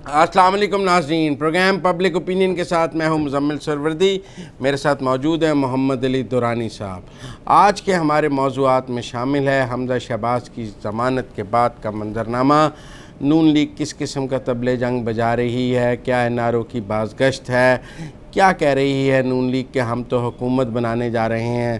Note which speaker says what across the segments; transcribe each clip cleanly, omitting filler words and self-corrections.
Speaker 1: السلام علیکم ناظرین، پروگرام پبلک اوپینین کے ساتھ میں ہوں مزمل سروردی، میرے ساتھ موجود ہیں محمد علی دورانی صاحب۔ آج کے ہمارے موضوعات میں شامل ہے حمزہ شہباز کی ضمانت کے بعد کا منظرنامہ، نون لیگ کس قسم کا طبلِ جنگ بجا رہی ہے، کیا این آر او کی بازگشت ہے، کیا کہہ رہی ہے نون لیگ کہ ہم تو حکومت بنانے جا رہے ہیں،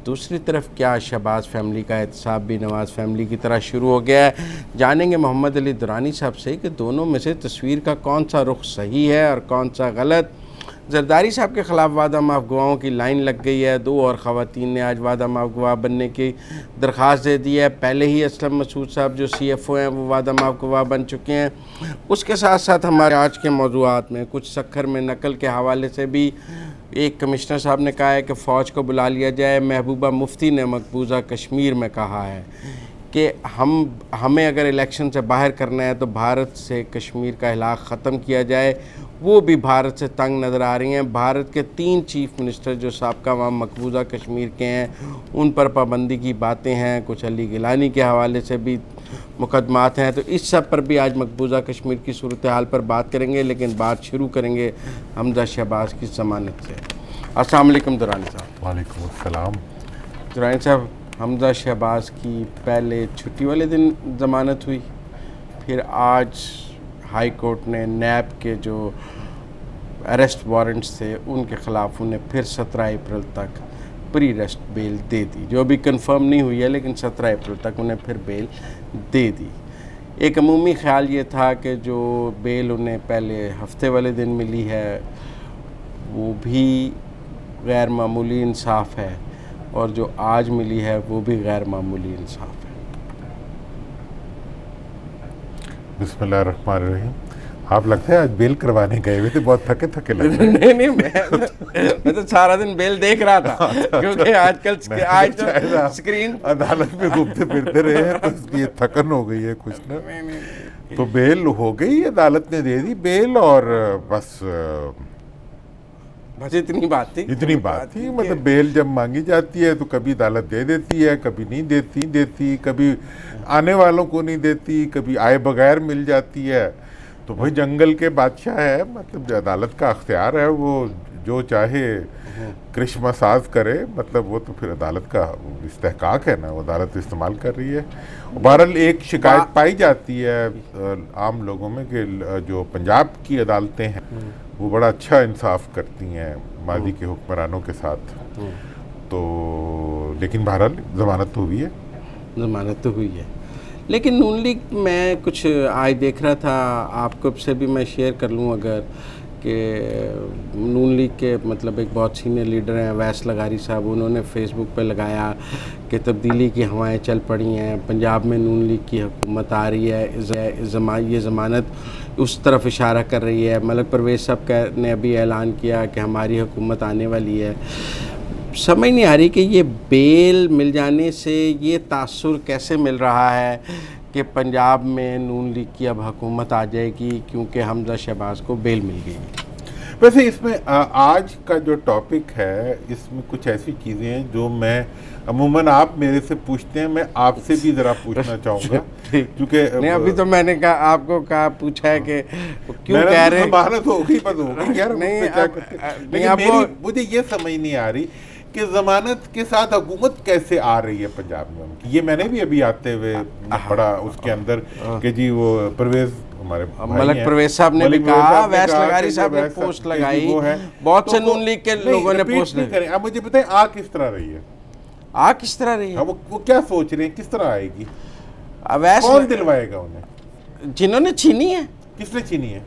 Speaker 1: دوسری طرف کیا شہباز فیملی کا احتساب بھی نواز فیملی کی طرح شروع ہو گیا ہے۔ جانیں گے محمد علی دورانی صاحب سے کہ دونوں میں سے تصویر کا کون سا رخ صحیح ہے اور کون سا غلط۔ زرداری صاحب کے خلاف وعدہ معاف گواہوں کی لائن لگ گئی ہے، 2 اور خواتین نے آج وعدہ معاف گواہ بننے کی درخواست دے دی ہے۔ پہلے ہی اسلم مسعود صاحب جو سی ایف او ہیں وہ وعدہ معاف گواہ بن چکے ہیں۔ اس کے ساتھ ساتھ ہمارے آج کے موضوعات میں کچھ سکھر میں نقل کے حوالے سے بھی ایک کمشنر صاحب نے کہا ہے کہ فوج کو بلا لیا جائے۔ محبوبہ مفتی نے مقبوضہ کشمیر میں کہا ہے کہ ہمیں اگر الیکشن سے باہر کرنا ہے تو بھارت سے کشمیر کا علاقہ ختم کیا جائے۔ وہ بھی بھارت سے تنگ نظر آ رہی ہیں۔ بھارت کے 3 چیف منسٹر جو سابقہ وہاں مقبوضہ کشمیر کے ہیں ان پر پابندی کی باتیں ہیں، کچھ علی گیلانی کے حوالے سے بھی مقدمات ہیں، تو اس سب پر بھی آج مقبوضہ کشمیر کی صورتحال پر بات کریں گے، لیکن بات شروع کریں گے حمزہ شہباز کی ضمانت سے۔ السلام علیکم دورانی صاحب۔
Speaker 2: وعلیکم السلام۔
Speaker 1: دورانی صاحب، حمزہ شہباز کی پہلے چھٹی والے دن ضمانت ہوئی، پھر آج ہائی کورٹ نے نیب کے جو اریسٹ وارنٹس تھے ان کے خلاف انہیں پھر 17 اپریل تک پری ریسٹ بیل دے دی، جو ابھی کنفرم نہیں ہوئی ہے لیکن 17 اپریل تک انہیں پھر بیل دے دی۔ ایک عمومی خیال یہ تھا کہ جو بیل انہیں پہلے ہفتے والے دن ملی ہے وہ بھی غیر معمولی انصاف ہے، اور جو آج ملی ہے وہ بھی غیر معمولی انصاف ہے۔
Speaker 2: بسم اللہ الرحمن الرحیم۔ آپ لگتا ہے آج بیل کروانے گئے ہوئے تھے، بہت تھکے لگ رہے ہیں۔
Speaker 1: نہیں، میں تو سارا دن بیل دیکھ رہا تھا کیونکہ آج تو اسکرین
Speaker 2: عدالت میں گھومتے پھرتے رہے ہیں تو اس لیے تھکن ہو گئی ہے کچھ نا، تو بیل ہو گئی، عدالت نے دے دی بیل، اور بس
Speaker 1: اتنی بات تھی۔
Speaker 2: مطلب بیل جب مانگی جاتی ہے تو کبھی عدالت دے دیتی ہے، کبھی نہیں دیتی، کبھی آنے والوں کو نہیں دیتی، کبھی آئے بغیر مل جاتی ہے۔ تو بھائی جنگل کے بادشاہ ہے، مطلب عدالت کا اختیار ہے، وہ جو چاہے کرشمہ ساز کرے، مطلب وہ تو پھر عدالت کا استحقاق ہے نا، وہ عدالت استعمال کر رہی ہے۔ بہرحال ایک شکایت پائی جاتی ہے عام لوگوں میں کہ جو پنجاب کی عدالتیں ہیں وہ بڑا اچھا انصاف کرتی ہیں ماضی کے حکمرانوں کے ساتھ، تو لیکن بہرحال ضمانت تو ہوئی ہے۔
Speaker 1: لیکن نون لیگ میں کچھ آج دیکھ رہا تھا، آپ کو سے بھی میں شیئر کر لوں اگر، کہ نون لیگ کے مطلب ایک بہت سینئر لیڈر ہیں ویس لغاری صاحب، انہوں نے فیس بک پہ لگایا کہ تبدیلی کی ہوائیں چل پڑی ہیں، پنجاب میں نون لیگ کی حکومت آ رہی ہے، یہ ضمانت اس طرف اشارہ کر رہی ہے۔ ملک پرویز صاحب نے ابھی اعلان کیا کہ ہماری حکومت آنے والی ہے۔ سمجھ نہیں آ رہی کہ یہ بیل مل جانے سے یہ تاثر کیسے مل رہا ہے کہ پنجاب میں نون لیگ کی اب حکومت آ جائے گی کیونکہ حمزہ شہباز کو بیل مل گئی۔
Speaker 2: ویسے اس میں آج کا جو ٹاپک ہے اس میں کچھ ایسی چیزیں ہیں جو میں عموماً آپ میرے سے پوچھتے ہیں، میں آپ سے بھی ذرا پوچھنا چاہوں گا، کیونکہ
Speaker 1: نہیں ابھی تو میں نے کہا آپ کو پوچھا ہے کہ کیوں کہہ رہے ہیں
Speaker 2: ضمانت ہو گئی یار، مجھے یہ سمجھ نہیں آ رہی کہ ضمانت کے ساتھ حکومت کیسے آ رہی ہے پنجاب میں ان کی۔ یہ میں نے بھی ابھی آتے ہوئے پڑھا اس کے اندر کہ جی وہ پرویز ہمارے
Speaker 1: ملک پرویز صاحب نے بھی کہا، ویس لغاری صاحب نے پوسٹ لگائی، بہت سے نون لیگ کے لوگوں نے پوسٹ لگائی۔
Speaker 2: اب مجھے بتائیں آ کس طرح رہی ہے، وہ کیا سوچ رہے ہیں، کس طرح آئے گی، کون دلوائے گا انہیں؟
Speaker 1: جنہوں نے چھینی ہے۔
Speaker 2: کس نے چھینی ہے؟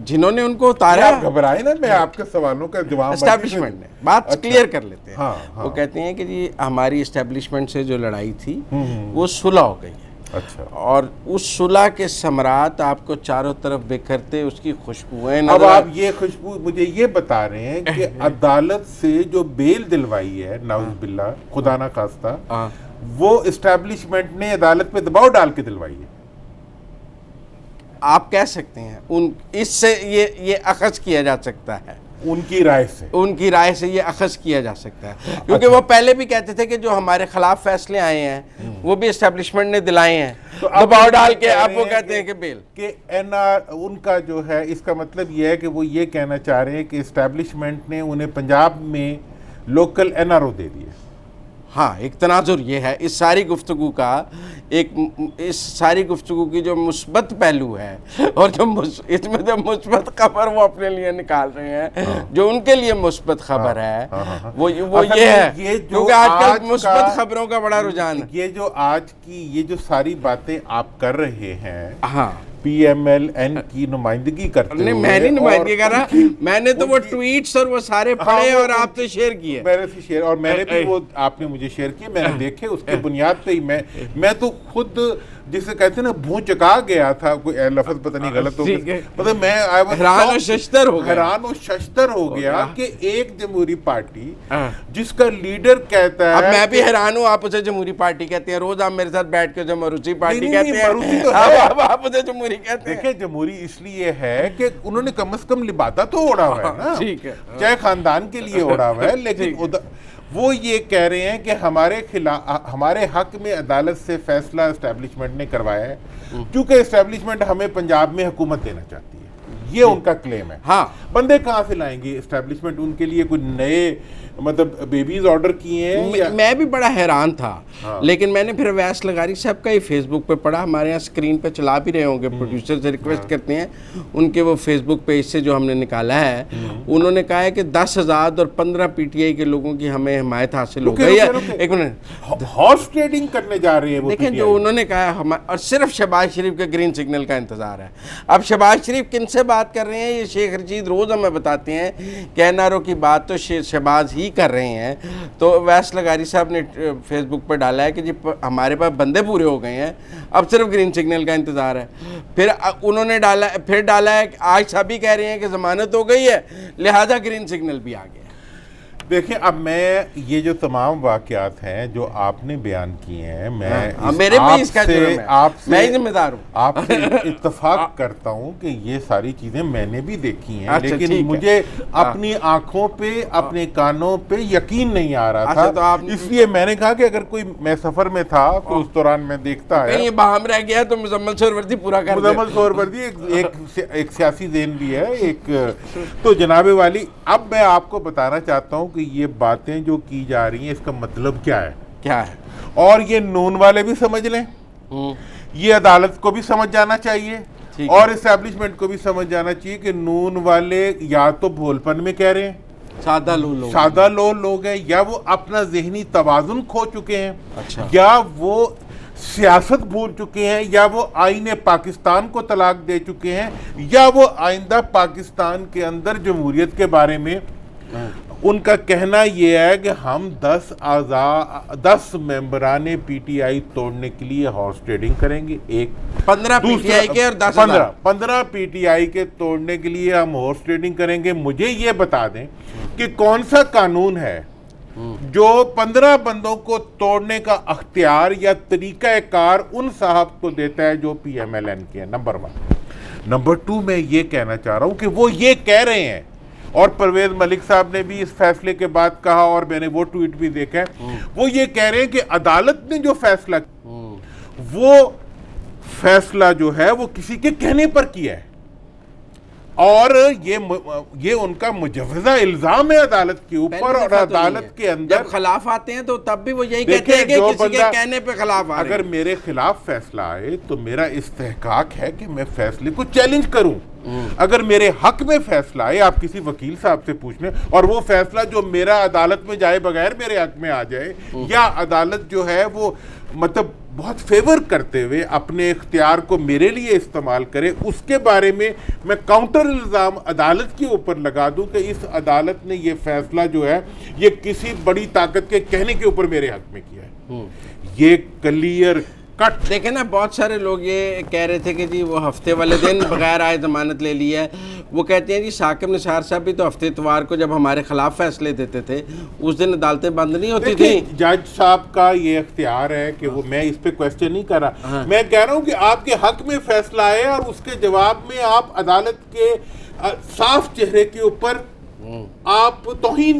Speaker 1: جنہوں نے ان کو اتارا۔
Speaker 2: آپ گھبرائے نا، میں آپ کے سوالوں کا جواب
Speaker 1: اسٹیبلشمنٹ نے بات کلیئر کر لیتے ہیں۔ وہ کہتے ہیں کہ جی ہماری اسٹیبلشمنٹ سے جو لڑائی تھی وہ صلح ہو گئی ہے،
Speaker 2: اچھا،
Speaker 1: اور اس صلح کے ثمرات آپ کو چاروں طرف بکھرتے اس کی خوشبوئیں
Speaker 2: اب آپ یہ خوشبو مجھے یہ بتا رہے ہیں کہ عدالت سے جو بیل دلوائی ہے نعوذ باللہ خدا نہ خواستہ، وہ اسٹیبلشمنٹ نے عدالت پہ دباؤ ڈال کے دلوائی ہے؟
Speaker 1: آپ کہہ سکتے ہیں اس سے یہ اخذ کیا جا سکتا ہے،
Speaker 2: ان کی رائے سے
Speaker 1: یہ اخذ کیا جا سکتا ہے، کیونکہ وہ پہلے بھی کہتے تھے کہ جو ہمارے خلاف فیصلے آئے ہیں وہ بھی اسٹیبلشمنٹ نے دلائے ہیں، دباؤ ڈال کے اب وہ کہتے ہیں کہ بیل
Speaker 2: کہ ان کا جو ہے اس کا مطلب یہ ہے کہ وہ یہ کہنا چاہ رہے ہیں کہ اسٹیبلشمنٹ نے انہیں پنجاب میں لوکل این آر او دے دیے.
Speaker 1: ہاں ایک تناظر یہ ہے اس ساری گفتگو کا، اس ساری گفتگو کی جو مثبت پہلو ہے اور جو اس میں جو مثبت خبر وہ اپنے لیے نکال رہے ہیں، جو ان کے لیے مثبت خبر ہے وہ یہ ہے، کیونکہ آج کل مثبت خبروں کا بڑا رجحان ہے.
Speaker 2: یہ جو آج کی یہ جو ساری باتیں آپ کر رہے ہیں،
Speaker 1: ہاں
Speaker 2: پی ایم ایل این کی نمائندگی کرتے ہوئے،
Speaker 1: میں نہیں نمائندگی کر رہا، میں نے تو وہ ٹویٹس اور وہ سارے پڑھے اور آپ سے شیئر کیے.
Speaker 2: میں نے شیئر اور میں نے بھی وہ آپ نے مجھے شیئر کیے، میں نے دیکھے، اس کی بنیاد پہ ہی میں تو خود جسے کہتے ہیں نا بھون چکا گیا تھا، کوئی لفظ پتہ نہیں غلط ہو گیا، مطلب میں
Speaker 1: حیران و
Speaker 2: ششتر ہو گیا کہ ایک جمہوری پارٹی جس کا لیڈر کہتا ہے،
Speaker 1: اب میں بھی حیران ہوں، آپ اسے جمہوری پارٹی کہتے ہیں، روز آپ میرے ساتھ بیٹھ کے جو مروسی پارٹی کہتے ہیں، اب آپ اسے جمہوری کہتے ہیں.
Speaker 2: دیکھیں جمہوری اس لیے ہے کہ انہوں نے کم از کم لبادہ تو اوڑا ہوا ہے نا، چاہے خاندان کے لیے اوڑا ہوا ہے، لیکن وہ یہ کہہ رہے ہیں کہ ہمارے حق میں عدالت سے فیصلہ اسٹیبلشمنٹ نے کروایا ہے، کیونکہ اسٹیبلشمنٹ ہمیں پنجاب میں حکومت دینا چاہتی ہے. یہ ان کا کلیم ہے.
Speaker 1: ہاں
Speaker 2: بندے کہاں سے لائیں گے اسٹیبلشمنٹ؟ ان کے لیے کوئی نئے مطلب بیبیز آرڈر کیے ہیں.
Speaker 1: میں بھی بڑا حیران تھا، لیکن میں نے پھر ویس لغاری صاحب کا ہی فیس بک پہ پڑھا، ہمارے یہاں اسکرین پہ چلا بھی رہے ہوں گے، پروڈیوسر سے ریکویسٹ کرتے ہیں ان کے وہ فیس بک پیج سے جو ہم نے نکالا ہے، انہوں نے کہا ہے کہ 10 آزاد اور 15 پی ٹی آئی کے لوگوں کی ہمیں حمایت حاصل ہو گئی ہے. ایک منٹ،
Speaker 2: ہارس ٹریڈنگ کرنے جا رہے ہیں وہ.
Speaker 1: دیکھیں جو انہوں نے کہا ہے، اور صرف شہباز شریف کے گرین سگنل کا انتظار ہے. اب شہباز شریف کن سے بات کر رہے ہیں؟ یہ شیخ رشید روز ہمیں بتاتے ہیں کہ این آر او کی بات تو شہباز ہی کر رہے ہیں. تو ویس لغاری صاحب نے فیس بک پہ ڈالا ہے کہ جی ہمارے پاس بندے پورے ہو گئے ہیں، اب صرف گرین سگنل کا انتظار ہے. پھر انہوں نے ڈالا ہے کہ آج سبھی کہہ رہے ہیں کہ ضمانت ہو گئی ہے، لہذا گرین سگنل بھی آ گیا.
Speaker 2: دیکھیں اب میں یہ جو تمام واقعات ہیں جو آپ نے بیان کیے ہیں،
Speaker 1: میں ذمہ دار ہوں،
Speaker 2: آپ سے اتفاق کرتا ہوں کہ یہ ساری چیزیں میں نے بھی دیکھی ہیں، لیکن مجھے اپنی آنکھوں پہ اپنے کانوں پہ یقین نہیں آ رہا تھا، اس لیے میں نے کہا کہ اگر کوئی میں سفر میں تھا تو اس دوران میں دیکھتا ہے
Speaker 1: یہ باہم رہ گیا تو مزمل سہروردی پورا کر دے.
Speaker 2: مزمل سہروردی ایک سیاسی ذہن بھی ہے ایک. تو جناب والی، اب میں آپ کو بتانا چاہتا ہوں یہ باتیں جو کی جا رہی ہیں اس کا مطلب کیا ہے، اور یہ نون والے بھی سمجھ لیں، یہ عدالت کو بھی سمجھ جانا چاہیے اور اسٹیبلشمنٹ کو بھی سمجھ جانا چاہیے کہ نون والے یا تو بھول پن میں کہہ رہے ہیں، سادہ لوگ ہیں، یا وہ اپنا ذہنی توازن کھو چکے ہیں، یا وہ سیاست بھول چکے ہیں، یا وہ آئین پاکستان کو طلاق دے چکے ہیں، یا وہ آئندہ پاکستان کے اندر جمہوریت کے بارے میں ان کا کہنا یہ ہے کہ ہم 10 ممبران پی ٹی آئی توڑنے کے لیے ہارس ٹریڈنگ کریں گے.
Speaker 1: 15 پی ٹی آئی کے اور
Speaker 2: 15 پی ٹی آئی کے توڑنے کے لیے ہم ہارس ٹریڈنگ کریں گے. مجھے یہ بتا دیں کہ کون سا قانون ہے جو 15 بندوں کو توڑنے کا اختیار یا طریقہ کار ان صاحب کو دیتا ہے جو پی ایم ایل این کے ہیں. نمبر 1. نمبر 2 میں یہ کہنا چاہ رہا ہوں کہ وہ یہ کہہ رہے ہیں، اور پرویز ملک صاحب نے بھی اس فیصلے کے بعد کہا اور میں نے وہ ٹویٹ بھی دیکھا ہے، وہ یہ کہہ رہے ہیں کہ عدالت نے جو فیصلہ وہ فیصلہ جو ہے وہ کسی کے کہنے پر کیا ہے، اور یہ ان کا مجوزہ الزام ہے عدالت کے اوپر. اور عدالت کے اندر
Speaker 1: جب خلاف آتے ہیں تو تب بھی وہ یہی کہتے ہیں کہ کسی کے کہنے پہ خلاف آ رہے ہیں.
Speaker 2: اگر میرے خلاف فیصلہ آئے تو میرا استحقاق ہے کہ میں فیصلے کو چیلنج کروں. اگر میرے حق میں فیصلہ آئے، آپ کسی وکیل صاحب سے پوچھ لیں، اور وہ فیصلہ جو میرا عدالت میں جائے بغیر میرے حق میں آ جائے، یا عدالت جو ہے وہ مطلب بہت فیور کرتے ہوئے اپنے اختیار کو میرے لیے استعمال کرے، اس کے بارے میں میں کاؤنٹر الزام عدالت کے اوپر لگا دوں کہ اس عدالت نے یہ فیصلہ جو ہے یہ کسی بڑی طاقت کے کہنے کے اوپر میرے حق میں کیا ہے. یہ کلیئر کٹ.
Speaker 1: دیکھیں نا، بہت سارے لوگ یہ کہہ رہے تھے کہ جی وہ ہفتے والے دن بغیر آئے ضمانت لے لی ہے. وہ کہتے ہیں جی ثاقب نثار صاحب بھی تو ہفتے اتوار کو جب ہمارے خلاف فیصلے دیتے تھے اس دن عدالتیں بند نہیں ہوتی تھیں.
Speaker 2: جج صاحب کا یہ اختیار ہے کہ وہ، میں اس پہ کوشچن نہیں کر رہا، میں کہہ رہا ہوں کہ آپ کے حق میں فیصلہ آئے اور اس کے جواب میں آپ عدالت کے صاف چہرے کے اوپر آپ توہین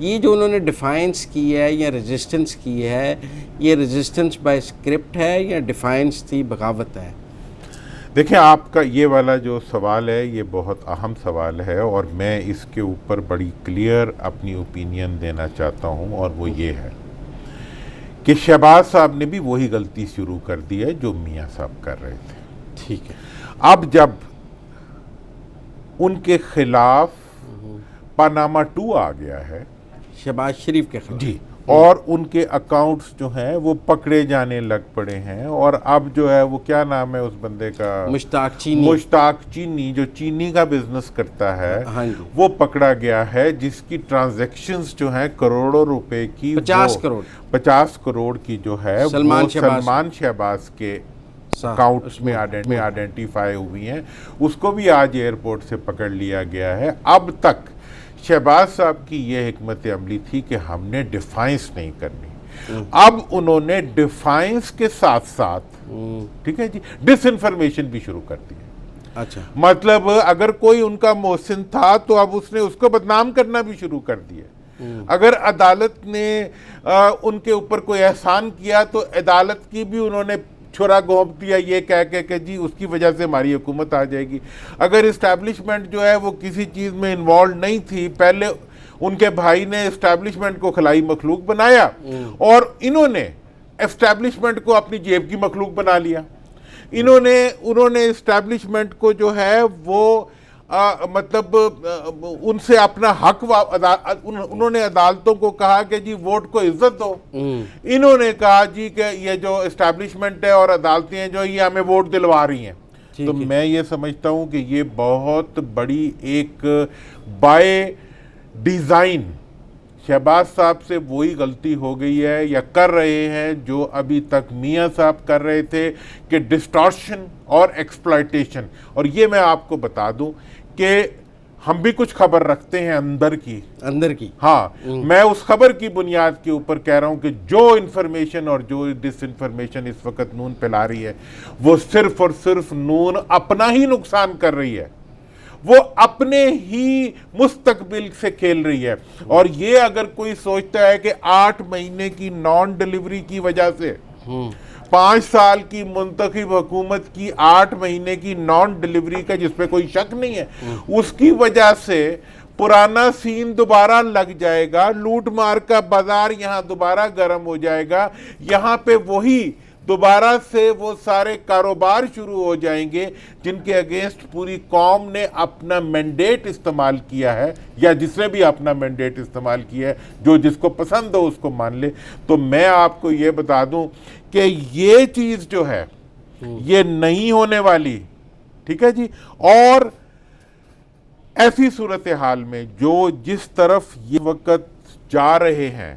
Speaker 1: یہ جو انہوں نے ڈیفائنس کی ہے یا ریزسٹنس کی ہے، یہ ریزسٹنس بائی اسکرپٹ ہے یا ڈیفائنس تھی، بغاوت ہے؟
Speaker 2: دیکھیں، آپ کا یہ والا جو سوال ہے یہ بہت اہم سوال ہے، اور میں اس کے اوپر بڑی کلیئر اپنی اوپینین دینا چاہتا ہوں، اور وہ یہ ہے کہ شہباز صاحب نے بھی وہی غلطی شروع کر دی ہے جو میاں صاحب کر رہے تھے۔
Speaker 1: ٹھیک ہے۔
Speaker 2: اب جب ان کے خلاف پاناما 2 آ گیا ہے،
Speaker 1: شہباز شریف کے خلاف،
Speaker 2: جی، اور ان کے اکاؤنٹس جو ہیں وہ پکڑے جانے لگ پڑے ہیں، اور اب جو ہے وہ کیا نام ہے اس بندے کا،
Speaker 1: مشتاق چینی،
Speaker 2: مشتاق چینی، جو چینی کا بزنس کرتا ہے،
Speaker 1: ہاں جی،
Speaker 2: وہ پکڑا گیا ہے، جس کی ٹرانزیکشنز جو ہیں کروڑوں روپے کی، 50 کروڑ کی جو ہے
Speaker 1: سلمان
Speaker 2: وہ سلمان شہباز کے اکاؤنٹس میں آئیڈینٹیفائی ہوئی ہیں۔ اس کو بھی آج ایئرپورٹ سے پکڑ لیا گیا ہے۔ اب تک شہباز صاحب کی یہ حکمت عملی تھی کہ ہم نے ڈیفائنس نہیں کرنی، اب انہوں نے ڈیفائنس کے ساتھ ساتھ، ٹھیک ہے جی، ڈس انفارمیشن بھی شروع کر دی ہے۔
Speaker 1: اچھا،
Speaker 2: مطلب اگر کوئی ان کا محسن تھا تو اب اس نے اس کو بدنام کرنا بھی شروع کر دیا۔ اگر عدالت نے ان کے اوپر کوئی احسان کیا تو عدالت کی بھی انہوں نے چھرا گھونپ دیا، یہ کہہ کہ جی اس کی وجہ سے ہماری حکومت آ جائے گی۔ اگر اسٹیبلشمنٹ جو ہے وہ کسی چیز میں انوالو نہیں تھی، پہلے ان کے بھائی نے اسٹیبلشمنٹ کو خلائی مخلوق بنایا، اور انہوں نے اسٹیبلشمنٹ کو اپنی جیب کی مخلوق بنا لیا۔ انہوں نے اسٹیبلشمنٹ کو جو ہے وہ مطلب ان سے اپنا حق، انہوں نے عدالتوں کو کہا کہ جی ووٹ کو عزت دو، انہوں نے کہا جی کہ یہ جو اسٹیبلشمنٹ ہے اور عدالتیں ہیں جو یہ ہمیں ووٹ دلوا رہی ہیں۔ تو میں یہ سمجھتا ہوں کہ یہ بہت بڑی ایک بائی ڈیزائن شہباز صاحب سے وہی غلطی ہو گئی ہے یا کر رہے ہیں جو ابھی تک میاں صاحب کر رہے تھے، کہ ڈسٹارشن اور ایکسپلائٹیشن۔ اور یہ میں آپ کو بتا دوں کہ ہم بھی کچھ خبر رکھتے ہیں اندر کی، ہاں، میں اس خبر کی بنیاد کے اوپر کہہ رہا ہوں کہ جو انفارمیشن اور جو ڈس انفارمیشن اس وقت نون پھیلا رہی ہے وہ صرف اور صرف نون اپنا ہی نقصان کر رہی ہے، وہ اپنے ہی مستقبل سے کھیل رہی ہے۔ اور یہ اگر کوئی سوچتا ہے کہ 8 مہینے کی نان ڈیلیوری کی وجہ سے، 5 سال کی منتخب حکومت کی 8 مہینے کی نان ڈیلیوری کا جس پہ کوئی شک نہیں ہے، اس کی وجہ سے پرانا سین دوبارہ لگ جائے گا، لوٹ مار کا بازار یہاں دوبارہ گرم ہو جائے گا، یہاں پہ وہی دوبارہ سے وہ سارے کاروبار شروع ہو جائیں گے جن کے اگینسٹ پوری قوم نے اپنا مینڈیٹ استعمال کیا ہے، یا جس نے بھی اپنا مینڈیٹ استعمال کیا ہے، جو جس کو پسند ہو اس کو مان لے۔ تو میں آپ کو یہ بتا دوں کہ یہ چیز جو ہے یہ نہیں ہونے والی، ٹھیک ہے جی۔ اور ایسی صورتحال میں جو جس طرف یہ وقت جا رہے ہیں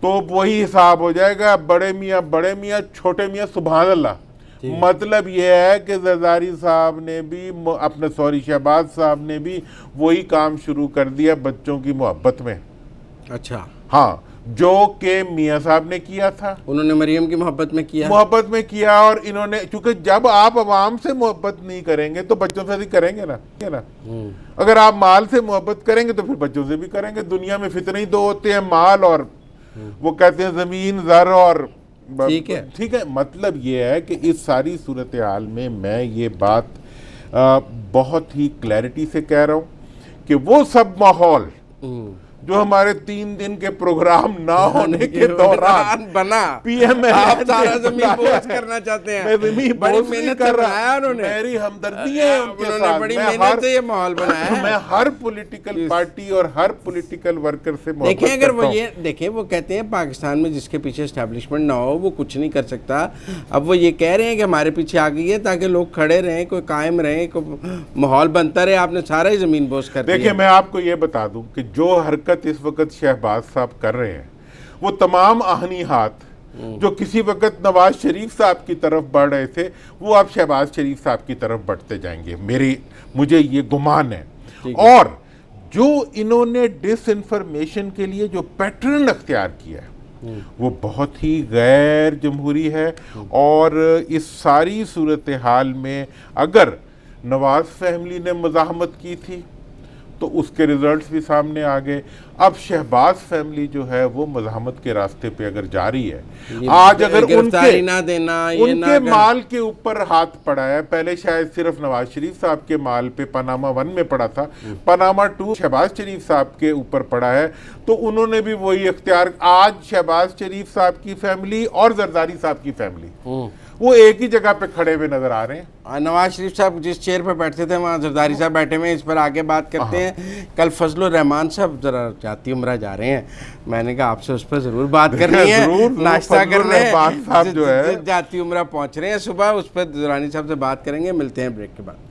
Speaker 2: تو وہی حساب ہو جائے گا، بڑے میاں چھوٹے میاں سبحان اللہ۔ مطلب یہ ہے کہ زرداری صاحب نے بھی شہباز صاحب نے بھی وہی کام شروع کر دیا بچوں کی محبت میں،
Speaker 1: اچھا،
Speaker 2: ہاں، جو کہ میاں صاحب نے کیا تھا،
Speaker 1: انہوں نے مریم کی محبت میں
Speaker 2: کیا، اور انہوں نے، چونکہ جب آپ عوام سے محبت نہیں کریں گے تو بچوں سے بھی کریں گے نا۔ اگر آپ مال سے محبت کریں گے تو پھر بچوں سے بھی کریں گے۔ دنیا میں فتنے ہی 2 ہوتے ہیں، مال اور وہ کہتے ہیں زمین، زر اور، ٹھیک ہے۔ مطلب یہ ہے کہ اس ساری صورتحال میں میں یہ بات بہت ہی کلیئرٹی سے کہہ رہا ہوں کہ وہ سب ماحول جو ہمارے 3 دن کے پروگرام نہ ہونے کے دوران
Speaker 1: بنا،
Speaker 2: پی ایم
Speaker 1: آپ سارا زمین بوجھ کرنا چاہتے ہیں،
Speaker 2: میں زمین
Speaker 1: بڑی
Speaker 2: بوجھ نہیں
Speaker 1: محنت
Speaker 2: کر
Speaker 1: سے
Speaker 2: رہا،
Speaker 1: بنایا انہوں نے،
Speaker 2: میری ہمدردی ہے ان کے ساتھ،
Speaker 1: بڑی محنت سے یہ ماحول بنایا ہے۔
Speaker 2: میں ہر پولیٹیکل پارٹی اور ہر پولیٹیکل ورکر سے محبت
Speaker 1: دیکھیں، اگر وہ
Speaker 2: کرتا ہوں۔
Speaker 1: یہ دیکھیں، وہ کہتے ہیں پاکستان میں جس کے پیچھے اسٹیبلشمنٹ نہ ہو وہ کچھ نہیں کر سکتا۔ اب وہ یہ کہہ رہے ہیں کہ ہمارے پیچھے آ گئی ہے تاکہ لوگ کھڑے رہیں، کوئی قائم رہیں، کوئی ماحول بنتا رہے۔ آپ نے سارا ہی زمین بوجھ کر دیا۔
Speaker 2: دیکھیں، میں آپ کو یہ بتا دوں کہ جو حرکت اس وقت شہباز صاحب کر رہے ہیں، وہ تمام آہنی ہاتھ جو کسی وقت نواز شریف صاحب کی طرف بڑھ رہے تھے وہ اب شہباز شریف صاحب کی طرف بڑھتے جائیں گے، مجھے یہ گمان ہے۔ اور جو انہوں نے ڈس انفارمیشن کے لیے جو پیٹرن اختیار کیا ہے وہ بہت ہی غیر جمہوری ہے، اور اس ساری صورتحال میں اگر نواز فیملی نے مزاحمت کی تھی تو اس کے ریزلٹس بھی سامنے آ گئے. اب شہباز فیملی جو ہے وہ مزاحمت کے راستے پہ اگر جاری ہے, آج اگر ان کے مال کے اوپر ہاتھ پڑا ہے, پہلے شاید صرف نواز شریف صاحب کے مال پہ پاناما 1 میں پڑا تھا, پاناما 2 شہباز شریف صاحب کے اوپر پڑا ہے, تو انہوں نے بھی وہی اختیار. آج شہباز شریف صاحب کی فیملی اور زرداری صاحب کی فیملی وہ ایک ہی جگہ پہ کھڑے ہوئے نظر آ رہے ہیں.
Speaker 1: نواز شریف صاحب جس چیئر پہ بیٹھتے تھے وہاں زرداری صاحب بیٹھے ہوئے ہیں, اس پر آگے بات کرتے ہیں. کل فضل الرحمان صاحب ذرا جاتی عمرہ جا رہے ہیں, میں نے کہا آپ سے اس پر ضرور بات کرنی ہے, ناشتہ کرنے
Speaker 2: جو ہے
Speaker 1: جاتی عمرہ پہنچ رہے ہیں صبح, اس پر درانی صاحب سے بات کریں گے. ملتے ہیں بریک کے بعد.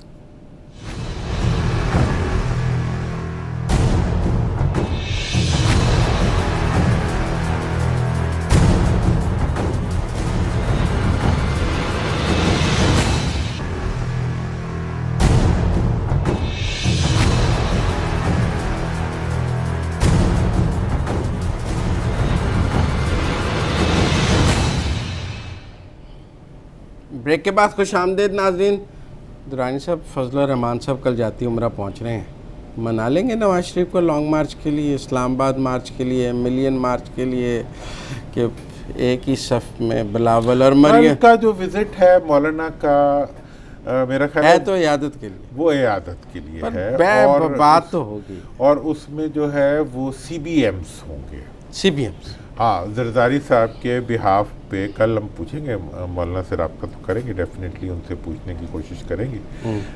Speaker 1: بریک کے بعد خوش آمدید ناظرین. درانی صاحب, فضل الرحمان صاحب کل جاتی عمرہ پہنچ رہے ہیں, منا لیں گے نواز شریف کو لانگ مارچ کے لیے, اسلام آباد مارچ کے لیے, ملین مارچ کے لیے, کہ ایک ہی صف میں بلاول اور مریم
Speaker 2: کا جو وزٹ ہے مولانا کا, میرا خیال
Speaker 1: ہے تو عیادت کے لیے,
Speaker 2: وہ عیادت کے لیے ہے, اور
Speaker 1: بات تو ہوگی,
Speaker 2: اور اس میں جو ہے وہ سی بی ایمز ہوں گے.
Speaker 1: سی بی ایمز,
Speaker 2: ہاں, زرداری صاحب کے بہاف پہ کل ہم پوچھیں گے, مولانا سے رابطہ تو کریں گے, ڈیفینیٹلی ان سے پوچھنے کی کوشش کریں گے.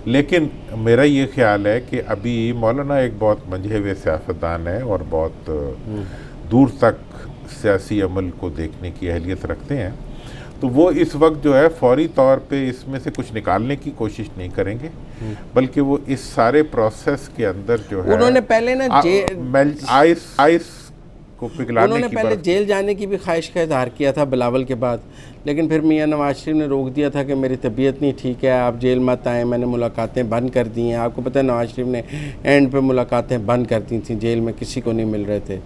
Speaker 2: لیکن میرا یہ خیال ہے کہ ابھی مولانا ایک بہت منجھے ہوئے سیاستدان ہے اور بہت دور تک سیاسی عمل کو دیکھنے کی اہلیت رکھتے ہیں, تو وہ اس وقت جو ہے فوری طور پہ اس میں سے کچھ نکالنے کی کوشش نہیں کریں گے, بلکہ وہ اس سارے پروسیس کے اندر جو ہے
Speaker 1: انہوں نے پہلے نا
Speaker 2: آئس کو پگھلانے
Speaker 1: انہوں نے
Speaker 2: کی
Speaker 1: پہلے جیل جانے کی بھی خواہش کا اظہار کیا تھا بلاول کے بعد, لیکن پھر میاں نواز شریف نے روک دیا تھا کہ میری طبیعت نہیں ٹھیک ہے, آپ جیل مت آئیں, میں نے ملاقاتیں بند کر دی ہیں. آپ کو پتہ ہے نواز شریف نے اینڈ پہ ملاقاتیں بند کر دی تھیں, جیل میں کسی کو نہیں مل رہے تھے.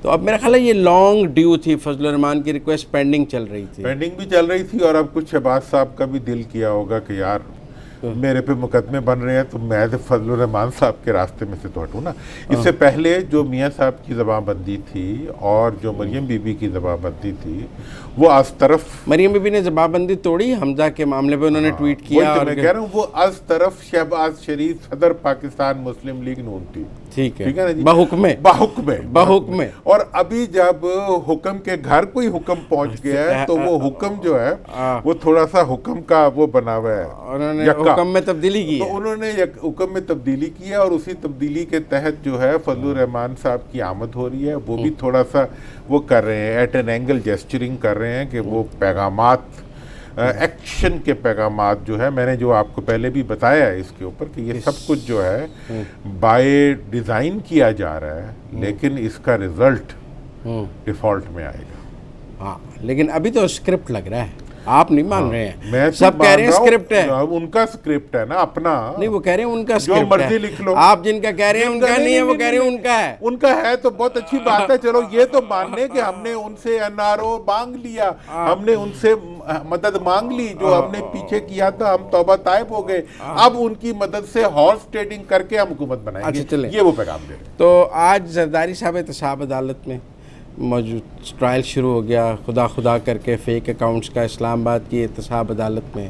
Speaker 1: تو اب میرا خیال ہے یہ لانگ ڈیو تھی, فضل الرحمان کی ریکویسٹ پینڈنگ چل رہی تھی,
Speaker 2: اور اب کچھ شہباز صاحب کا بھی دل کیا ہوگا کہ یار میرے پہ مقدمے بن رہے ہیں تو میں فضل الرحمان صاحب کے راستے میں سے تو ہٹوں نا. اس سے پہلے جو میاں صاحب کی زبان بندی تھی اور جو مریم بی بی کی زبان بندی تھی, وہ از طرف
Speaker 1: مریم بی بی نے زبان بندی توڑی حمزہ کے معاملے پہ, انہوں نے ٹویٹ کیا,
Speaker 2: اور میں کہہ رہا ہوں وہ از طرف شہباز شریف صدر پاکستان مسلم لیگ نون تھی,
Speaker 1: ٹھیک ہے
Speaker 2: نا جی,
Speaker 1: بحکم.
Speaker 2: اور ابھی جب حکم کے گھر کوئی حکم پہنچ گیا ہے تو وہ حکم جو ہے وہ تھوڑا سا حکم کا وہ بنا ہوا ہے,
Speaker 1: انہوں نے حکم میں تبدیلی کی,
Speaker 2: تو انہوں نے حکم میں تبدیلی کی ہے, اور اسی تبدیلی کے تحت جو ہے فضل الرحمان صاحب کی آمد ہو رہی ہے. وہ بھی تھوڑا سا وہ کر رہے ہیں, ایٹ این اینگل جیسچرنگ کر رہے ہیں کہ وہ پیغامات, ایکشن کے پیغامات جو ہے, میں نے جو آپ کو پہلے بھی بتایا ہے اس کے اوپر کہ یہ سب کچھ جو ہے بائی ڈیزائن کیا جا رہا ہے, لیکن اس کا رزلٹ ڈیفالٹ میں آئے گا.
Speaker 1: ہاں, لیکن ابھی تو اسکرپٹ لگ رہا ہے, آپ نہیں مان رہے ہیں, سب کہہ رہے ہیں اسکرپٹ ہے,
Speaker 2: ان کا اسکرپٹ ہے نا اپنا,
Speaker 1: نہیں وہ کہہ رہے ہیں ان کا
Speaker 2: جو مرضی لکھ لو,
Speaker 1: آپ جن کا کہہ رہے ہیں ان کا نہیں ہے, وہ کہہ رہے ہیں ان کا ہے.
Speaker 2: ان کا ہے تو بہت اچھی بات ہے, چلو یہ تو ماننے کہ ہم نے ان سے این آر او مانگ لیا, ہم نے ان سے مدد مانگ لی, جو ہم نے پیچھے کیا تھا ہم توبہ طائب ہو گئے, اب ان کی مدد سے ہارس ٹریڈنگ کر کے ہم حکومت بنائیں گے, یہ وہ پیغام دے رہے ہیں.
Speaker 1: تو آج زرداری صاحب احتساب عدالت میں موجود ٹرائل شروع ہو گیا, خدا کر کے فیک اکاؤنٹس کا, اسلام آباد کی احتساب عدالت میں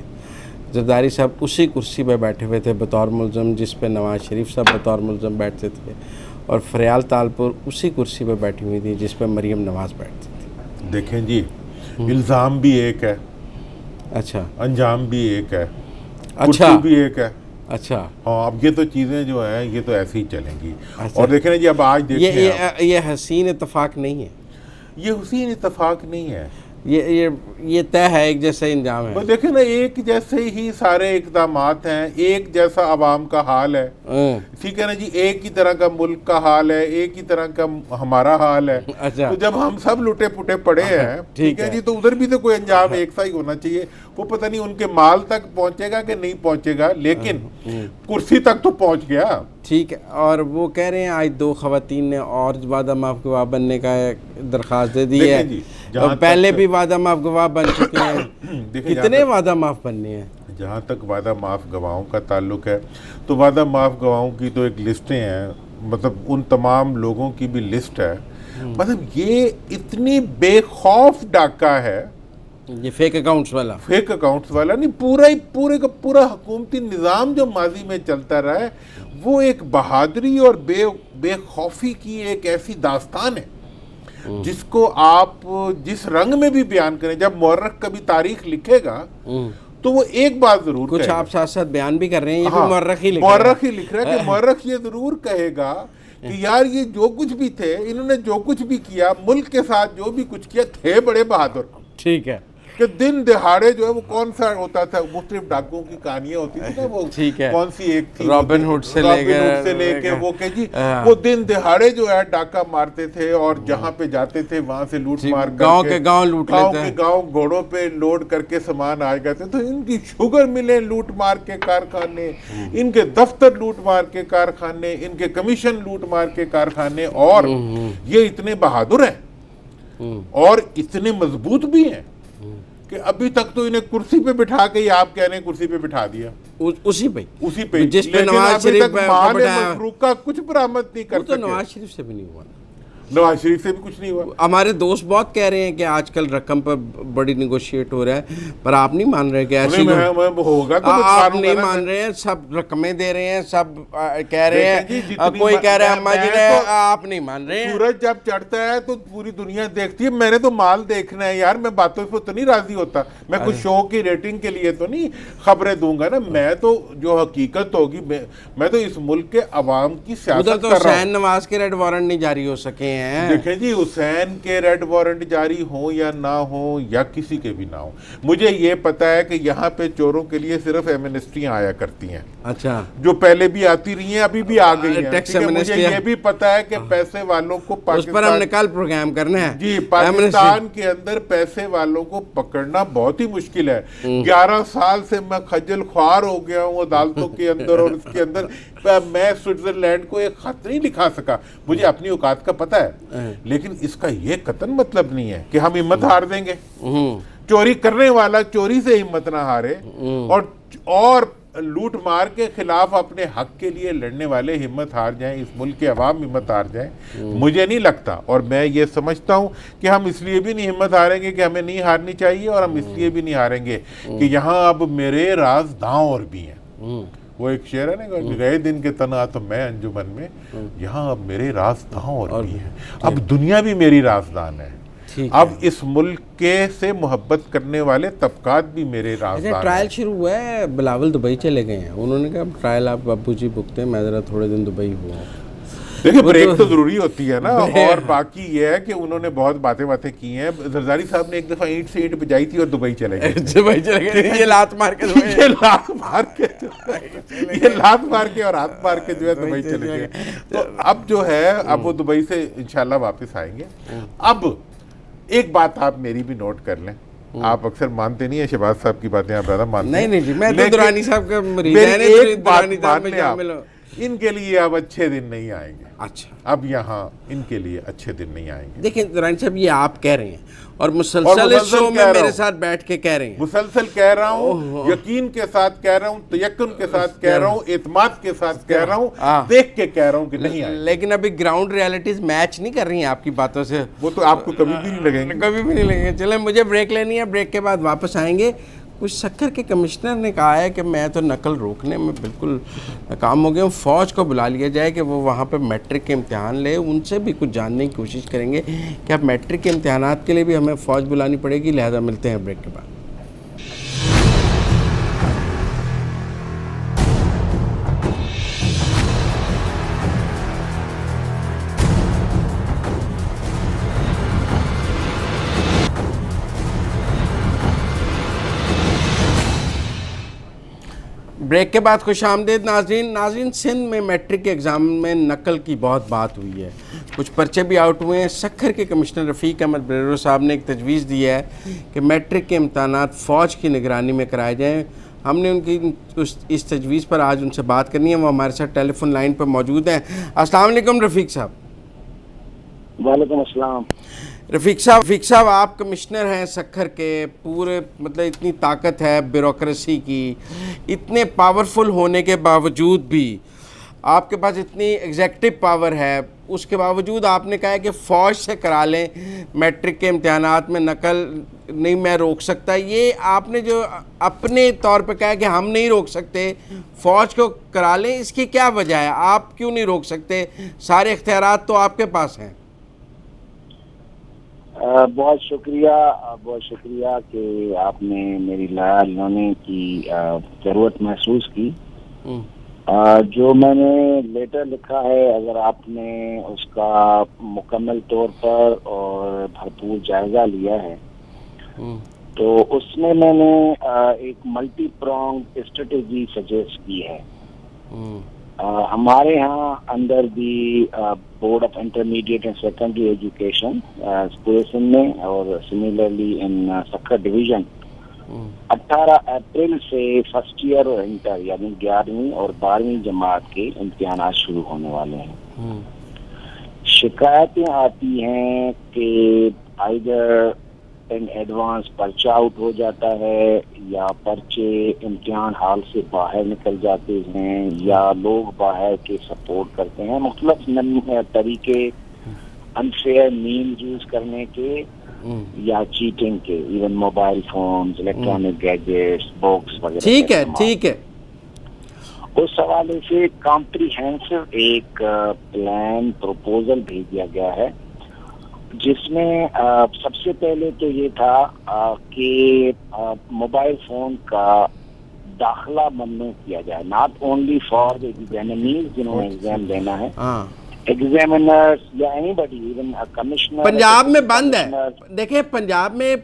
Speaker 1: زرداری صاحب اسی کرسی پہ بیٹھے ہوئے تھے بطور ملزم جس پہ نواز شریف صاحب بطور ملزم بیٹھتے تھے, اور فریال تالپور اسی کرسی پہ بیٹھی ہوئی تھی جس پہ مریم نواز بیٹھتی تھی.
Speaker 2: دیکھیں جی, الزام بھی ایک ہے,
Speaker 1: اچھا,
Speaker 2: انجام بھی ایک ہے,
Speaker 1: اچھا
Speaker 2: بھی ایک ہے,
Speaker 1: اچھا,
Speaker 2: ہاں, اب یہ تو چیزیں جو ہیں یہ تو ایسی ہی چلیں گی. اور دیکھیں نا جی, اب آج دیکھیں
Speaker 1: یہ حسین اتفاق نہیں ہے,
Speaker 2: یہ حسین اتفاق نہیں ہے,
Speaker 1: یہ طے ہے, ایک جیسا انجام ہے.
Speaker 2: دیکھیں نا, ایک جیسے ہی سارے اقدامات ہیں, ایک جیسا عوام کا حال ہے, ٹھیک ہے نا جی, ایک ہی طرح کا ملک کا حال ہے, ایک ہی طرح کا ہمارا حال ہے. تو جب ہم سب لٹے پٹے پڑے ہیں, ٹھیک ہے جی, تو ادھر بھی تو کوئی انجام ایک سا ہی ہونا چاہیے. وہ پتہ نہیں ان کے مال تک پہنچے گا کہ نہیں پہنچے گا, لیکن کرسی تک تو پہنچ گیا.
Speaker 1: ٹھیک ہے, اور وہ کہہ رہے ہیں آج 2 خواتین نے اور وعدہ معاف گواہ بننے کا درخواست دے دی ہے, پہلے بھی وعدہ معاف گواہ بن چکے ہیں, کتنے وعدہ معاف بننے ہیں؟
Speaker 2: جہاں تک وعدہ معاف گواہوں کا تعلق ہے تو وعدہ معاف گواہوں کی تو ایک لسٹیں ہیں, مطلب ان تمام لوگوں کی بھی لسٹ ہے. مطلب یہ اتنی بے خوف ڈاکہ ہے,
Speaker 1: یہ فیک اکاؤنٹس والا نہیں, پورے کا پورا حکومتی نظام جو ماضی میں چلتا رہا ہے وہ ایک بہادری اور بے خوفی کی ایک ایسی داستان ہے جس کو آپ جس رنگ میں بھی بیان کریں. جب مورخ کبھی تاریخ لکھے گا تو وہ ایک بات ضرور کچھ
Speaker 2: کہے گا,
Speaker 1: آپ ساتھ ساتھ بیان بھی کر رہے ہیں, یہ بھی مورخ ہی
Speaker 2: لکھ رہا ہے کہ مورخ یہ ضرور کہے گا کہ یار یہ جو کچھ بھی تھے, انہوں نے جو کچھ بھی کیا, ملک کے ساتھ جو بھی کچھ کیا, تھے بڑے بہادر.
Speaker 1: ٹھیک ہے,
Speaker 2: کہ دن دہاڑے جو ہے وہ کون سا ہوتا تھا, مختلف ڈاکوؤں کی کہانیاں ہوتی تھی نا, وہ کون سی ایک تھی
Speaker 1: رابن ہوڈ سے
Speaker 2: لے کے وہ کہ جی وہ دن دہاڑے جو ہے ڈاکہ مارتے تھے اور جہاں پہ جاتے تھے وہاں سے لوٹ مار کر
Speaker 1: گاؤں کے گاؤں لوٹ لیتے ہیں,
Speaker 2: گاؤں گھوڑوں پہ لوڈ کر کے سامان آ گئے تھے. تو ان کی شوگر ملیں لوٹ مار کے کارخانے, ان کے دفتر لوٹ مار کے کارخانے, ان کے کمیشن لوٹ مار کے کارخانے, اور یہ اتنے بہادر ہیں اور اتنے مضبوط بھی ہیں کہ ابھی تک تو انہیں کرسی پہ بٹھا کے, یا آپ کہہ رہے ہیں کرسی پہ بٹھا دیا,
Speaker 1: اسی پہ
Speaker 2: جس پہ نواز شریف مال مسروق کا کچھ برآمد نہیں کر سکے.
Speaker 1: نواز شریف سے بھی نہیں ہوا,
Speaker 2: نواز شریف سے بھی کچھ نہیں ہوا.
Speaker 1: ہمارے دوست بہت کہہ رہے ہیں کہ آج کل رقم پر بڑی نیگوشیٹ ہو رہا ہے, پر آپ نہیں مان رہے کہ ایسی
Speaker 2: ہوگا,
Speaker 1: آپ نہیں مان رہے ہیں, سب رقمیں دے رہے ہیں, سب کہہ رہے ہیں, کوئی کہہ رہا ہے اما جی نے, آپ نہیں مان رہے ہیں.
Speaker 2: سورج جب چڑھتا ہے تو پوری دنیا دیکھتی ہے, میں نے تو مال دیکھنا ہے یار, میں باتوں پہ تو نہیں راضی ہوتا, میں کچھ شو کی ریٹنگ کے لیے تو نہیں خبریں دوں گا نا, میں تو جو حقیقت ہوگی, میں تو اس ملک کے عوام کی سیاست کر رہا ہوں.
Speaker 1: حسین نواز کے ریڈ وارنٹ نہیں جاری ہو سکے.
Speaker 2: دیکھیں جی, حسین کے ریڈ وارنٹ جاری ہوں یا نہ ہوں, یا کسی کے بھی نہ ہوں, مجھے یہ پتا ہے کہ یہاں پہ چوروں کے لیے صرف ایمنسٹریاں آیا کرتی ہیں.
Speaker 1: اچھا,
Speaker 2: جو پہلے بھی آتی رہی ہیں, ابھی بھی آ گئی ہیں. مجھے یہ بھی پتا ہے کہ پیسے والوں کو
Speaker 1: اس پر ہم نے کل پروگرام کرنا ہے.
Speaker 2: جی, پاکستان کے اندر پیسے والوں کو پکڑنا بہت ہی مشکل ہے. 11 سال سے میں خجل خوار ہو گیا ہوں عدالتوں کے اندر, اور اس کے اندر میں سوئٹزرلینڈ کو ایک خط نہیں لکھا سکا. مجھے اپنی اوقات کا پتہ ہے, لیکن اس کا یہ قطعاً مطلب نہیں ہے کہ ہم ہمت ہار دیں گے. چوری کرنے والا چوری سے ہمت نہ ہارے, اور لوٹ مار کے خلاف اپنے حق کے لیے لڑنے والے ہمت ہار جائیں, اس ملک کے عوام ہمت ہار جائیں, مجھے نہیں لگتا. اور میں یہ سمجھتا ہوں کہ ہم اس لیے بھی نہیں ہمت ہاریں گے کہ ہمیں نہیں ہارنی چاہیے, اور ہم اس لیے بھی نہیں ہاریں گے کہ یہاں اب میرے راز داؤں اور بھی ہیں. وہ ایک شعر ہے نا, گئے دن کے تنہا تو میں انجمن میں, یہاں اب میرے رازداں اور بھی ہیں. اب دنیا بھی میری رازدان ہے, اب اس ملک کے سے محبت کرنے والے طبقات بھی میرے رازدان ہیں.
Speaker 1: ٹرائل شروع ہوا ہے, بلاول دبئی چلے گئے ہیں, انہوں نے کہا ٹرائل آپ ابو جی بکتے ہیں, میں ذرا تھوڑے دن دبئی ہوا ہوں.
Speaker 2: دیکھیں بریک تو ضروری ہوتی ہے نا, اور باقی یہ ہے کہ انہوں نے بہت باتیں کی ہیں. زرداری صاحب نے ایک دفعہ اینٹ سے اینٹ بجائی تھی اور دبئی چلے گئے.
Speaker 1: یہ لات مار کے
Speaker 2: لات مار کے اور ہاتھ مار کے جو ہے دبئی چلے گئے. تو اب جو ہے, اب وہ دبئی سے انشاءاللہ واپس آئیں گے. اب ایک بات آپ میری بھی نوٹ کر لیں, آپ اکثر مانتے نہیں ہیں شہباز صاحب کی باتیں, آپ زیادہ مانتے ہیں.
Speaker 1: نہیں جی, میں تو درانی صاحب کا مریض ہے.
Speaker 2: ایک بات مان لیں آپ, ان کے لیے اب اچھے دن نہیں آئیں گے.
Speaker 1: اچھا,
Speaker 2: اب یہاں ان کے لیے اچھے دن نہیں آئیں گے.
Speaker 1: دیکھیں درانی صاحب, یہ آپ کہہ رہے ہیں اور مسلسل اس شو میں میرے ساتھ بیٹھ کے کہہ رہے ہیں,
Speaker 2: مسلسل کہہ رہا ہوں, یقین کے ساتھ کہہ رہا ہوں, تیقن کے ساتھ کہہ رہا ہوں, اعتماد کے ساتھ کہہ رہا ہوں, دیکھ کے کہہ رہا ہوں کہ نہیں آئے.
Speaker 1: لیکن ابھی گراؤنڈ ریالٹیز میچ نہیں کر رہی ہیں آپ کی باتوں سے.
Speaker 2: وہ تو آپ کو کبھی بھی نہیں لگیں گے,
Speaker 1: کبھی بھی نہیں لگیں گے. چلیں, مجھے بریک لینی ہے, بریک کے بعد واپس آئیں گے. کچھ سکر کے کمشنر نے کہا ہے کہ میں تو نقل روکنے میں بالکل ناکام ہو گیا ہوں, فوج کو بلا لیا جائے کہ وہ وہاں پہ میٹرک کے امتحان لے. ان سے بھی کچھ جاننے کی کوشش کریں گے کہ اب میٹرک کے امتحانات کے لیے بھی ہمیں فوج بلانی پڑے گی. لہذا ملتے ہیں بریک کے بعد. بریک کے بعد خوش آمدید ناظرین. سندھ میں میٹرک کے ایگزام میں نقل کی بہت بات ہوئی ہے, کچھ پرچے بھی آؤٹ ہوئے ہیں. سکھر کے کمشنر رفیق احمد بریرو صاحب نے ایک تجویز دی ہے کہ میٹرک کے امتحانات فوج کی نگرانی میں کرائے جائیں. ہم نے ان کی اس تجویز پر آج ان سے بات کرنی ہے. وہ ہمارے ساتھ ٹیلی فون لائن پر موجود ہیں. السلام علیکم رفیق صاحب.
Speaker 3: وعلیکم السلام.
Speaker 1: رفیق صاحب آپ کمشنر ہیں سکھر کے, پورے مطلب اتنی طاقت ہے بیوروکریسی کی, اتنے پاورفل ہونے کے باوجود بھی آپ کے پاس اتنی ایگزیکٹو پاور ہے، اس کے باوجود آپ نے کہا ہے کہ فوج سے کرا لیں میٹرک کے امتحانات میں نقل نہیں میں روک سکتا. یہ آپ نے جو اپنے طور پہ کہا ہے کہ ہم نہیں روک سکتے، فوج کو کرا لیں، اس کی کیا وجہ ہے؟ آپ کیوں نہیں روک سکتے؟ سارے اختیارات تو آپ کے پاس ہیں.
Speaker 3: بہت شکریہ کہ آپ نے میری رائے لینے کی ضرورت محسوس کی. جو میں نے لیٹر لکھا ہے، اگر آپ نے اس کا مکمل طور پر اور بھرپور جائزہ لیا ہے تو اس میں نے ایک ملٹی پرونگ اسٹریٹجی سجیسٹ کی ہے. ہمارے ہاں اندر بھی board of intermediate and secondary education پورے سندھ میں اور similarly in Sukkur division 18 April سے فرسٹ ایئر اور انٹر یعنی 11ویں اور 12ویں جماعت کے امتحانات شروع ہونے والے ہیں. شکایتیں آتی ہیں کہ آئیدر ان ایڈوانس پرچہ آؤٹ ہو جاتا ہے یا پرچے امتحان ہال سے باہر نکل جاتے ہیں یا لوگ باہر کے سپورٹ کرتے ہیں. مختلف طریقے انفیئر مینز یوز کرنے کے یا چیٹنگ کے، even mobile phones, electronic gadgets, books وغیرہ.
Speaker 1: ٹھیک ہے.
Speaker 3: اس حوالے سے کمپریہنسو ایک پلان پروپوزل بھیجا گیا ہے جس میں سب سے پہلے تو یہ تھا کہ موبائل فون کا داخلہ ممنوع کیا جائے، not only for the examiners جنہوں نے ایگزام دینا ہے، ایگزامینرز یا اینی بڈی، ایون کمشنر.
Speaker 1: پنجاب میں بند ہے. دیکھیں پنجاب میں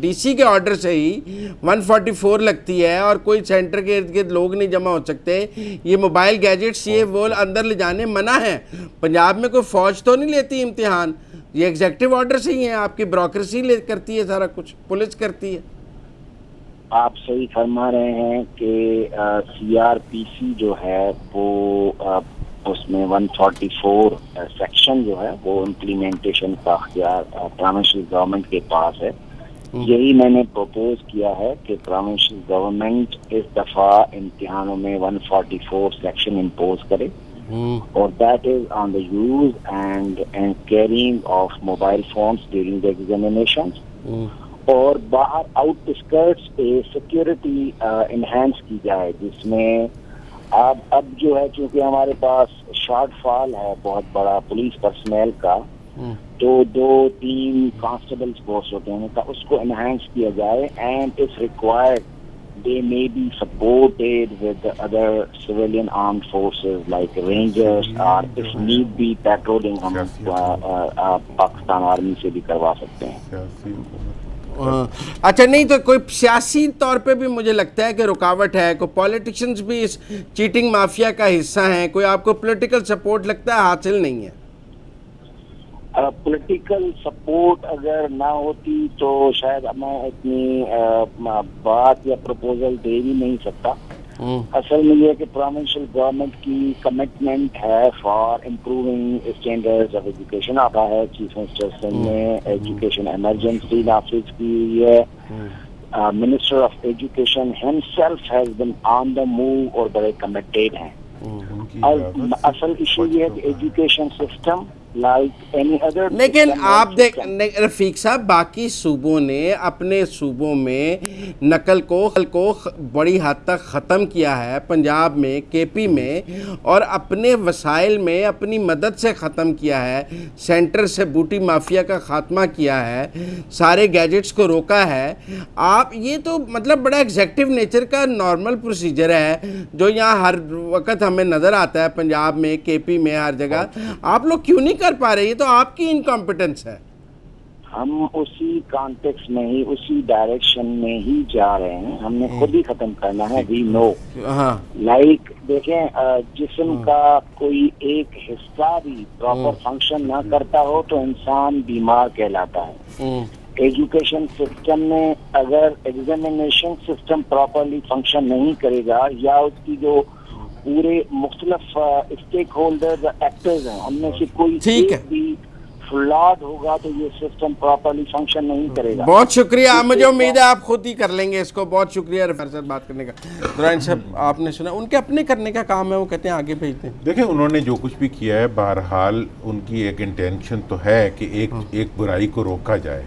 Speaker 1: ڈی سی کے آرڈر سے ہی 144 لگتی ہے اور کوئی سینٹر کے ارد گرد لوگ نہیں جمع ہو سکتے. یہ موبائل گیجٹس یہ وہ اندر لے جانے منع ہیں. پنجاب میں کوئی فوج تو نہیں لیتی امتحان، یہ ایگزیکٹو آرڈر سے ہی ہیں. آپ کی بیوروکریسی کرتی ہے سارا کچھ، پولیس کرتی ہے.
Speaker 3: آپ صحیح فرما رہے ہیں کہ CRPC جو ہے وہ اس میں 144 سیکشن جو ہے وہ امپلیمنٹیشن کا اختیار پروونشل گورنمنٹ کے پاس ہے. یہی میں نے پروپوز کیا ہے کہ پروونشل گورنمنٹ اس دفعہ امتحانوں میں 144 سیکشن امپوز کرے اور that is on the use and carrying of mobile phones during the examinations. اور باہر آؤٹ اسکرٹس پہ سیکیورٹی انہینس کی جائے، جس میں اب جو ہے چونکہ ہمارے پاس شارٹ فال ہے بہت بڑا پولیس پرسنل کا، تو 2-3 کانسٹیبلز پوسٹ ہوتے ہیں، اس کو انہینس کیا جائے and if required they may be supported with the other civilian armed forces like rangers or if need be patrolling ہم پاکستان آرمی سے بھی کروا سکتے ہیں.
Speaker 1: اچھا نہیں تو کوئی سیاسی طور پہ بھی مجھے لگتا ہے کہ رکاوٹ ہے، کوئی پولیٹیشنز بھی اس چیٹنگ مافیا کا حصہ ہیں، کوئی آپ کو پولیٹیکل سپورٹ لگتا ہے حاصل نہیں ہے؟
Speaker 3: پولیٹیکل سپورٹ اگر نہ ہوتی تو شاید میں اتنی بات یا پروپوزل دے بھی نہیں سکتا. اصل میں یہ کہ پروونشل گورنمنٹ کی کمٹمنٹ ہے for improving standards of education. آپ ہے چیف منسٹر نے ایجوکیشن ایمرجنسی نافذ کی ہوئی ہے. Minister of education himself has been on the move اور بڑے کمیٹیڈ ہیں. اصل ایشو یہ ہے کہ ایجوکیشن سسٹم
Speaker 1: لیکن آپ دیکھ رفیق صاحب باقی صوبوں نے اپنے صوبوں میں نقل کو بڑی حد تک ختم کیا ہے. پنجاب میں کے پی میں اور اپنے وسائل میں اپنی مدد سے ختم کیا ہے. سینٹر سے بوٹی مافیا کا خاتمہ کیا ہے، سارے گیجٹس کو روکا ہے. آپ یہ تو مطلب بڑا ایگزیکٹو نیچر کا نارمل پروسیجر ہے جو یہاں ہر وقت ہمیں نظر آتا ہے پنجاب میں، کے پی میں، ہر جگہ. آپ لوگ کیوں نہیں کر پا رہے؟ یہ تو آپ کی انکمپیٹنس ہے.
Speaker 3: ہم اسی کانٹیکس میں ہی اسی ڈائریکشن میں ہی جا رہے ہیں. ہم نے خود ہی ختم کرنا ہے. وی نو لائک دیکھیں جسم کا کوئی ایک حصہ بھی پراپر فنکشن نہ کرتا ہو تو انسان بیمار کہلاتا ہے. ایجوکیشن سسٹم میں اگر ایگزامینیشن سسٹم پراپرلی فنکشن نہیں کرے گا یا اس کی جو پورے مختلف اسٹیک ہولڈرز ایکٹرز ہیں ان میں سے کوئی ایک بھی فلاڈ ہوگا تو یہ سسٹم پراپرلی فنکشن نہیں کرے گا.
Speaker 1: بہت شکریہ. مجھے امید ہے آپ خود ہی کر لیں گے اس کو. بہت شکریہ ہمارے ساتھ بات کرنے کا. درانی صاحب آپ نے سنا ان کے اپنے کرنے کا کام ہے, وہ کہتے ہیں آگے بھیجتے ہیں.
Speaker 2: دیکھیں انہوں نے جو کچھ بھی کیا ہے بہرحال ان کی ایک انٹینشن تو ہے کہ ایک برائی کو روکا جائے,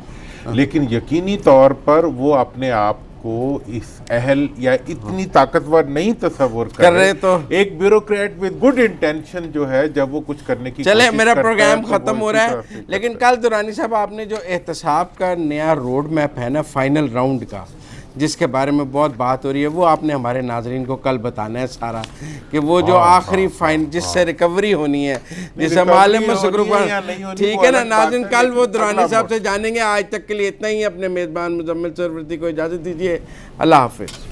Speaker 2: لیکن یقینی طور پر وہ اپنے آپ کو اس اہل یا اتنی طاقتور نہیں تصور کر رہے.
Speaker 1: تو
Speaker 2: ایک بیوروکریٹ ود گڈ انٹینشن جو ہے جب وہ کچھ کرنے کی
Speaker 1: چلے
Speaker 2: کوشش
Speaker 1: میرا
Speaker 2: کرتا
Speaker 1: پروگرام
Speaker 2: ہے تو وہ
Speaker 1: ختم ہو
Speaker 2: اسی
Speaker 1: رہا
Speaker 2: طرح
Speaker 1: ہے,
Speaker 2: سے
Speaker 1: لیکن
Speaker 2: کرتا
Speaker 1: کل درانی صاحب آپ نے جو احتساب کا نیا روڈ میپ ہے نا فائنل راؤنڈ کا, جس کے بارے میں بہت بات ہو رہی ہے, وہ آپ نے ہمارے ناظرین کو کل بتانا ہے سارا, کہ وہ جو آخری فائن جس سے ریکوری ہونی ہے, جس سے معلوم گروپ, ٹھیک ہے نا ناظرین, کل وہ درانی صاحب سے جانیں گے. آج تک کے لیے اتنا ہی. اپنے میزبان مزمل سروردی کو اجازت دیجیے. اللہ حافظ.